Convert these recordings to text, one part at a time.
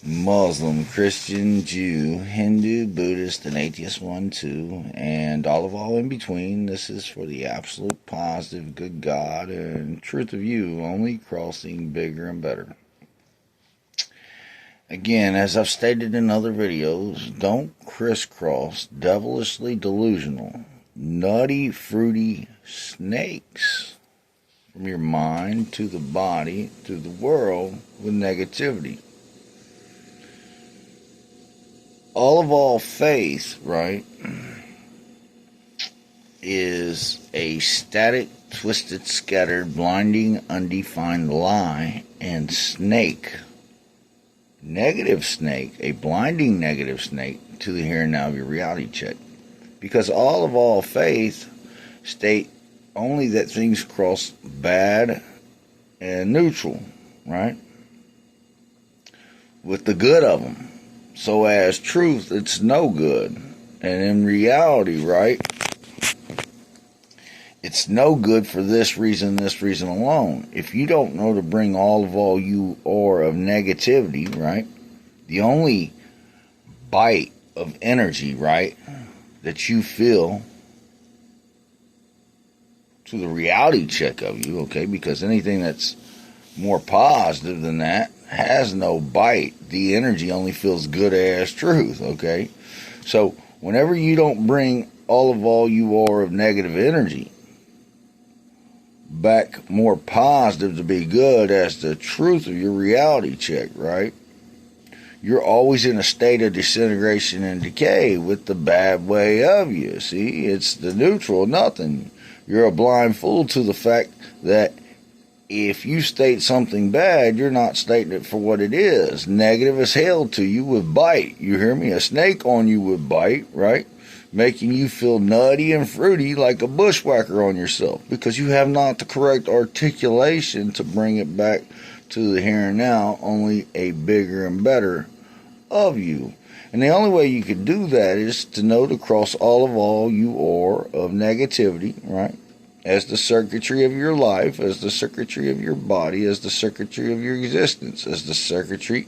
Muslim, Christian, Jew, Hindu, Buddhist, and atheist one too, and all in between. This is for the absolute positive good God and truth of you, only crossing bigger and better. Again, as I've stated in other videos, don't crisscross devilishly delusional, nutty, fruity snakes from your mind to the body to the world with negativity. All faith, right, is a static, twisted, scattered, blinding, undefined lie and snake. Negative snake, a blinding negative snake to the here and now of your reality check. Because all faith state only that things cross bad and neutral, right? With the good of them. So as truth, it's no good. And in reality, right, it's no good for this reason alone. If you don't know to bring all you are of negativity, right, the only bite of energy, right, that you feel to the reality check of you, okay, because anything that's more positive than that has no bite. The energy only feels good as truth, okay? So whenever you don't bring all you are of negative energy back more positive to be good as the truth of your reality check, right? You're always in a state of disintegration and decay with the bad way of you. See, it's the neutral nothing. You're a blind fool to the fact that if you state something bad, you're not stating it for what it is. Negative is held to you with bite. You hear me? A snake on you with bite, right? Making you feel nutty and fruity like a bushwhacker on yourself because you have not the correct articulation to bring it back to the here and now, only a bigger and better of you. And the only way you can do that is to know to cross all you are of negativity, right? As the circuitry of your life, as the circuitry of your body, as the circuitry of your existence, as the circuitry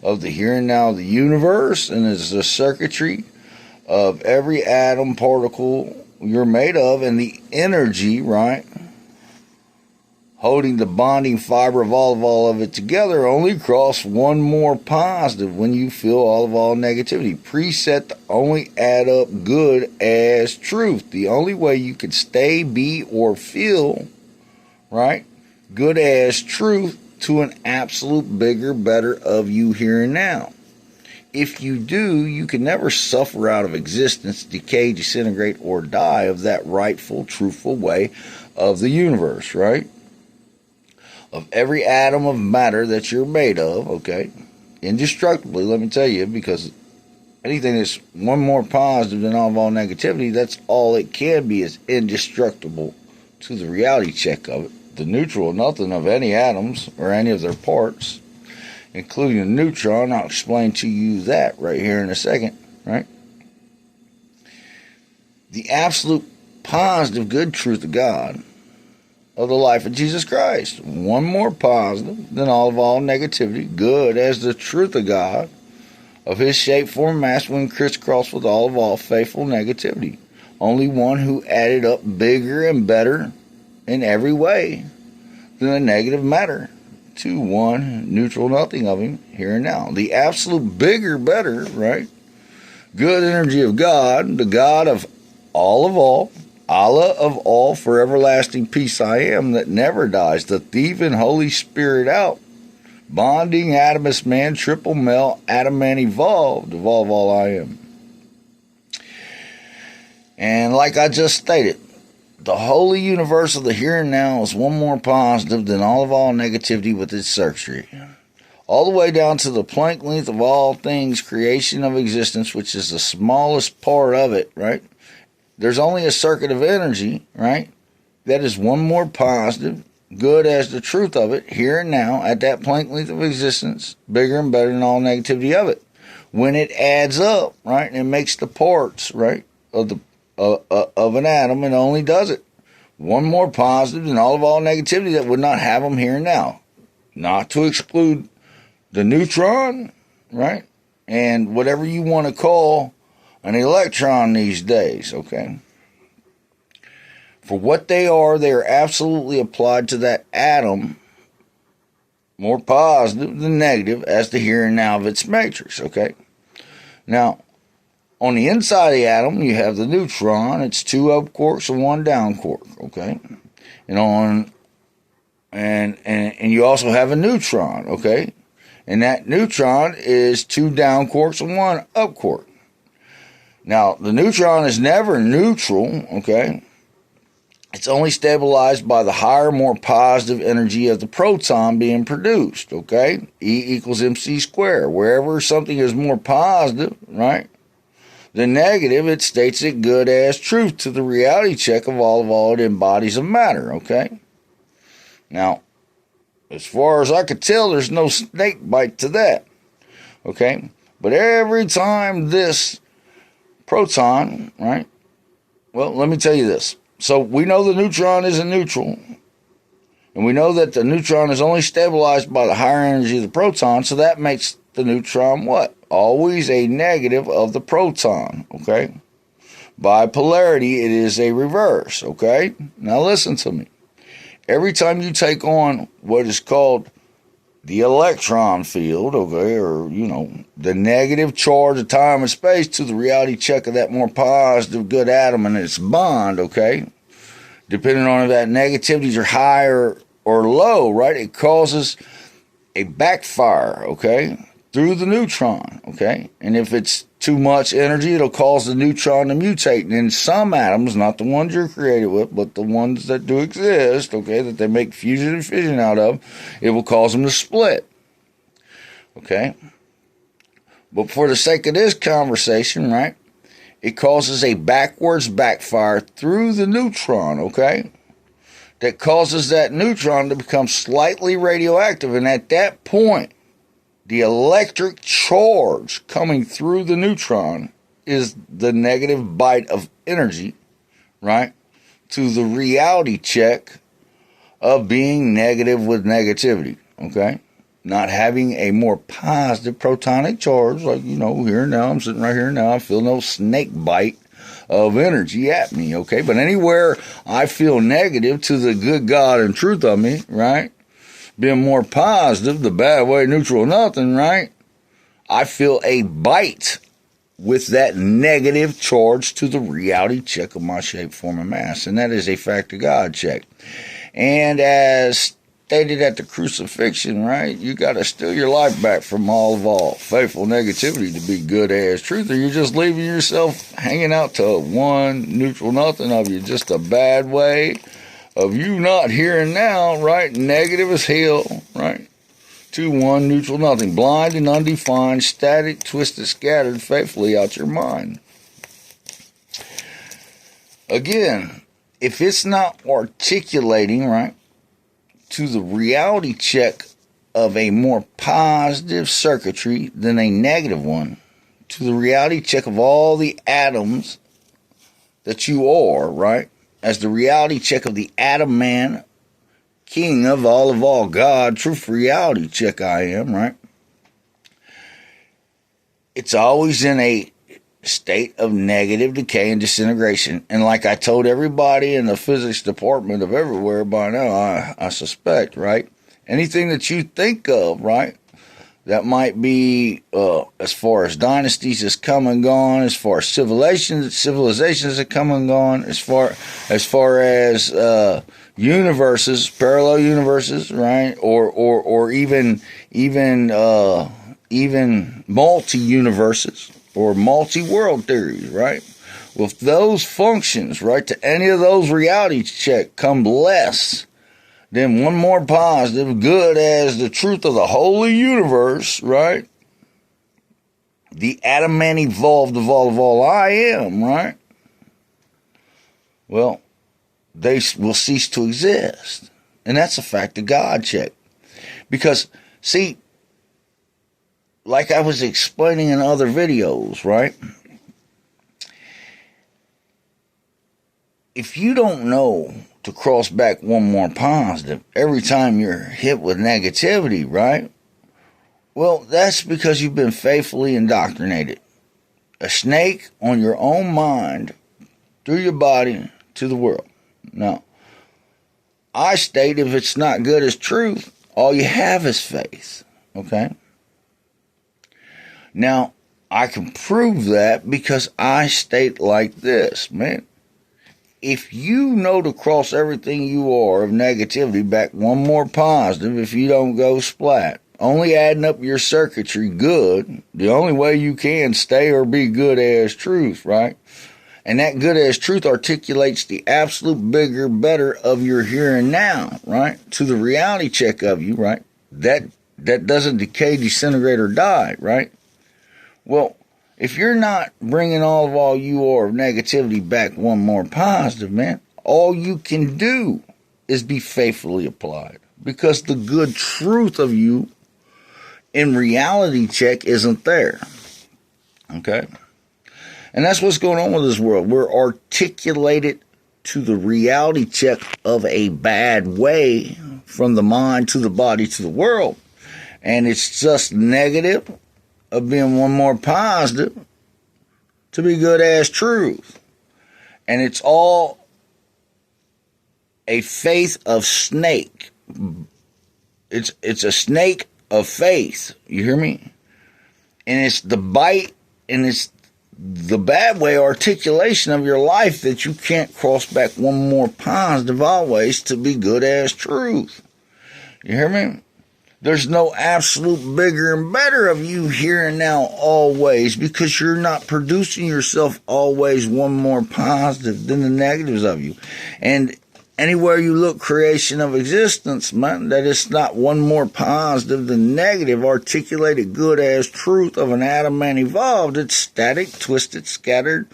of the here and now of the universe, and as the circuitry of every atom, particle you're made of, and the energy, right, holding the bonding fiber of all of it together, only cross one more positive when you feel all negativity. Preset to only add up good as truth. The only way you can stay, be, or feel, right, good as truth to an absolute bigger, better of you here and now. If you do, you can never suffer out of existence, decay, disintegrate, or die of that rightful, truthful way of the universe, right? Of every atom of matter that you're made of, okay? Indestructibly, let me tell you, because anything that's one more positive than all negativity, that's all it can be, is indestructible to the reality check of it. The neutral, nothing of any atoms or any of their parts, including the neutron. I'll explain to you that right here in a second, right? The absolute positive good truth of God, of the life of Jesus Christ. One more positive than all negativity, good as the truth of God, of his shape, form, mass, when crisscrossed with all faithful negativity. Only one who added up bigger and better in every way than the negative matter to one neutral nothing of him here and now. The absolute bigger, better, right? Good energy of God, the God of all, Allah of all, for everlasting peace I am, that never dies, the thieving Holy Spirit out, bonding atomist man, triple male, atom man evolved, of all I am. And like I just stated, the holy universe of the here and now is one more positive than all negativity with its circuitry. All the way down to the Planck length of all things, creation of existence, which is the smallest part of it, right? There's only a circuit of energy, right? That is one more positive, good as the truth of it, here and now, at that Planck length of existence, bigger and better than all negativity of it. When it adds up, right, and it makes the parts, right, of an atom, it only does it. One more positive than all negativity that would not have them here and now. Not to exclude the neutron, right? And whatever you want to call an electron these days, okay? For what they are absolutely applied to that atom, more positive than negative, as the here and now of its matrix, okay? Now, on the inside of the atom, you have the neutron. It's 2 up quarks and 1 down quark, okay? And you also have a neutron, okay? And that neutron is 2 down quarks and 1 up quark. Now, the neutron is never neutral, okay? It's only stabilized by the higher, more positive energy of the proton being produced, okay? E equals mc squared. Wherever something is more positive, right, than negative, it states it good as truth to the reality check of all it embodies of matter, okay? Now, as far as I could tell, there's no snake bite to that, okay? But every time this proton, right? Well, let me tell you this. So we know the neutron isn't neutral, and we know that the neutron is only stabilized by the higher energy of the proton, so that makes the neutron what? Always a negative of the proton, okay? By polarity, it is a reverse, okay? Now listen to me. Every time you take on what is called the electron field, okay, or, the negative charge of time and space to the reality check of that more positive good atom and its bond, okay, depending on if that negativities are high or low, right, it causes a backfire, okay, through the neutron, okay, and if it's too much energy, it'll cause the neutron to mutate, and in some atoms, not the ones you're created with, but the ones that do exist, okay, that they make fusion and fission out of, it will cause them to split, okay, but for the sake of this conversation, right, it causes a backwards backfire through the neutron, okay, that causes that neutron to become slightly radioactive, and at that point, the electric charge coming through the neutron is the negative bite of energy, right, to the reality check of being negative with negativity, okay? Not having a more positive protonic charge, like, here now, I'm sitting right here now, I feel no snake bite of energy at me, okay? But anywhere I feel negative to the good God and truth of me, right, being more positive, the bad way, neutral, nothing, right? I feel a bite with that negative charge to the reality check of my shape, form, and mass. And that is a fact of God check. And as stated at the crucifixion, right, you got to steal your life back from all faithful negativity to be good as truth, or you're just leaving yourself hanging out to one neutral nothing of you, just a bad way of you not here and now, right? Negative as hell, right? 2-1, neutral nothing. Blind and undefined, static, twisted, scattered, faithfully out your mind. Again, if it's not articulating, right, to the reality check of a more positive circuitry than a negative one, to the reality check of all the atoms that you are, right? As the reality check of the atom man, king of all, God, truth reality check I am, right? It's always in a state of negative decay and disintegration. And like I told everybody in the physics department of everywhere by now, I suspect, right? Anything that you think of, right, that might be as far as dynasties has come and gone, as far as civilizations have come and gone, as far as universes, parallel universes, right, or even multi-universes or multi-world theories, right? Well, if those functions, right, to any of those reality check come less then one more positive, good as the truth of the holy universe, right? The atom man evolved of all I am, right? Well, they will cease to exist. And that's a fact of God check. Because, see, like I was explaining in other videos, right? If you don't know to cross back one more positive every time you're hit with negativity, right? Well, that's because you've been faithfully indoctrinated. A snake on your own mind, through your body, to the world. Now, I state if it's not good as truth, all you have is faith. Okay? Now, I can prove that because I state like this, man. If you know to cross everything you are of negativity back one more positive, if you don't go splat, only adding up your circuitry good, the only way you can stay or be good as truth, right? And that good as truth articulates the absolute bigger, better of your here and now, right? To the reality check of you, right? That doesn't decay, disintegrate, or die, right? Well, if you're not bringing all you are of negativity back one more positive, man, all you can do is be faithfully applied. Because the good truth of you in reality check isn't there. Okay? And that's what's going on with this world. We're articulated to the reality check of a bad way from the mind to the body to the world. And it's just negative of being one more positive to be good as truth. And it's all a faith of snake. It's a snake of faith. You hear me? And it's the bite and it's the bad way articulation of your life that you can't cross back one more positive always to be good as truth. You hear me? There's no absolute bigger and better of you here and now always because you're not producing yourself always one more positive than the negatives of you. And anywhere you look creation of existence, man, that it's not one more positive than negative, articulated good as truth of an atom man evolved. It's static, twisted, scattered,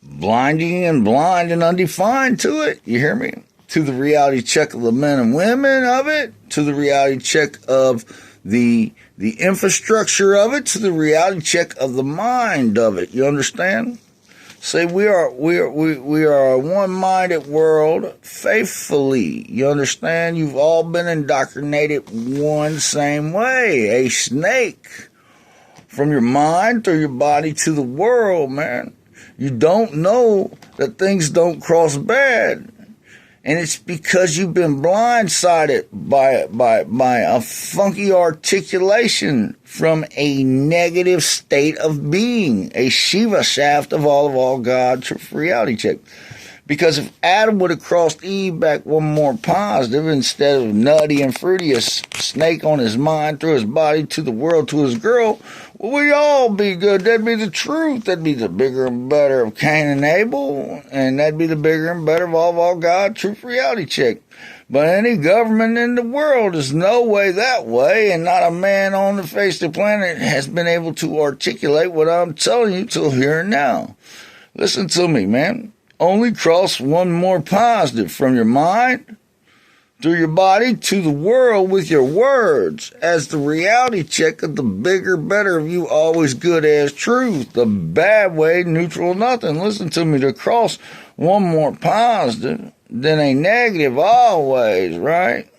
blinding and blind and undefined to it. You hear me? To the reality check of the men and women of it, to the reality check of the infrastructure of it, to the reality check of the mind of it. You understand? Say we are a one-minded world faithfully. You understand? You've all been indoctrinated one same way. A snake from your mind through your body to the world, man. You don't know that things don't cross bad. And it's because you've been blindsided by a funky articulation from a negative state of being, a Shiva shaft of all God, truth reality check. Because if Adam would have crossed Eve back one more positive instead of nutty and fruity, a snake on his mind, through his body, to the world, to his girl, well, we'd all be good. That'd be the truth. That'd be the bigger and better of Cain and Abel, and that'd be the bigger and better of all God, truth reality check. But any government in the world is no way that way, and not a man on the face of the planet has been able to articulate what I'm telling you till here and now. Listen to me, man. Only cross one more positive from your mind through your body to the world with your words as the reality check of the bigger, better of you, always good as truth. The bad way, neutral, nothing. Listen to me. To cross one more positive than a negative always, right?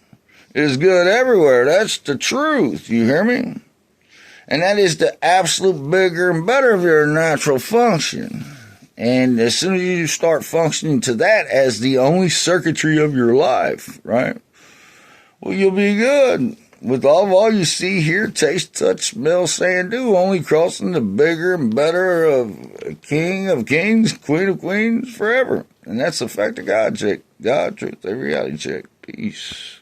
Is good everywhere. That's the truth. You hear me? And that is the absolute bigger and better of your natural function. And as soon as you start functioning to that as the only circuitry of your life, right? Well, you'll be good. With all you see, hear, taste, touch, smell, say, and do, only crossing the bigger and better of King of Kings, Queen of Queens forever. And that's the fact of God check. God, truth, a reality check. Peace.